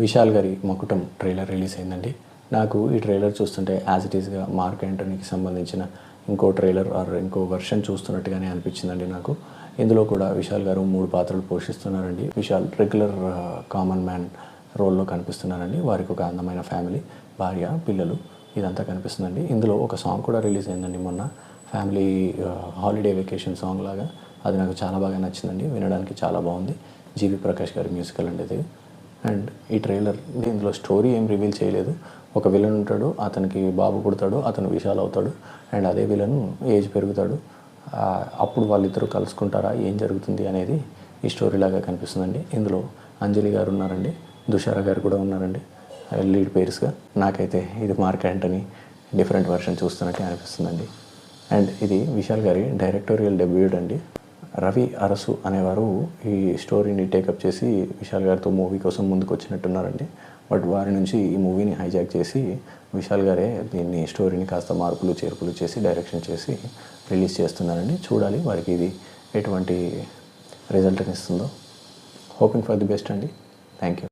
విశాల్ గారి మకుటం trailer release అయిందండి. నాకు ఈ ట్రైలర్ చూస్తుంటే యాజ్ ఇట్ ఈస్గా మార్క్ యాంటనీకి సంబంధించిన ఇంకో ట్రైలర్ ఆర్ ఇంకో వర్షన్ చూస్తున్నట్టుగానే అనిపించిందండి నాకు. ఇందులో కూడా విశాల్ గారు 3 పాత్రలు పోషిస్తున్నారండి. విశాల్ రెగ్యులర్ కామన్ మ్యాన్ రోల్లో కనిపిస్తున్నారండి. వారికి ఒక అందమైన ఫ్యామిలీ, భార్య, పిల్లలు ఇదంతా కనిపిస్తుందండి. ఇందులో ఒక సాంగ్ కూడా రిలీజ్ అయిందండి మొన్న, ఫ్యామిలీ హాలిడే వెకేషన్ సాంగ్ లాగా. అది నాకు చాలా బాగా నచ్చిందండి, వినడానికి చాలా బాగుంది. జీవి ప్రకాష్ గారి మ్యూజికల్ అండి ఇది. అండ్ ఈ ట్రైలర్ ఇందులో స్టోరీ ఏం రివీల్ చేయలేదు. ఒక విలన్ ఉంటాడు, అతనికి బాబు పుడతాడు, అతను విశాల్ అవుతాడు. అండ్ అదే విలన్ ఏజ్ పెరుగుతాడు. అప్పుడు వాళ్ళిద్దరూ కలుసుకుంటారా, ఏం జరుగుతుంది అనేది ఈ స్టోరీ లాగా కనిపిస్తుందండి. ఇందులో అంజలి గారు ఉన్నారండి, దుషారా గారు కూడా ఉన్నారండి లీడ్ పేర్స్గా. నాకైతే ఇది మార్క్ యాంటనీ డిఫరెంట్ వర్షన్ చూస్తున్నట్టే అనిపిస్తుందండి. అండ్ ఇది విశాల్ గారి డైరెక్టోరియల్ డెబ్యూట్ అండి. రవి అరసు అనేవారు ఈ స్టోరీని టేకప్ చేసి విశాల్ గారితో మూవీ కోసం ముందుకు వచ్చినట్టున్నారండి. బట్ వారి నుంచి ఈ మూవీని హైజాక్ చేసి విశాల్ గారే దీన్ని స్టోరీని కాస్త మార్పులు చేర్పులు చేసి డైరెక్షన్ చేసి రిలీజ్ చేస్తున్నారండి. చూడాలి వారికి ఇది ఎటువంటి రిజల్ట్ని ఇస్తుందో. హోపింగ్ ఫర్ ది బెస్ట్ అండి. Thank you.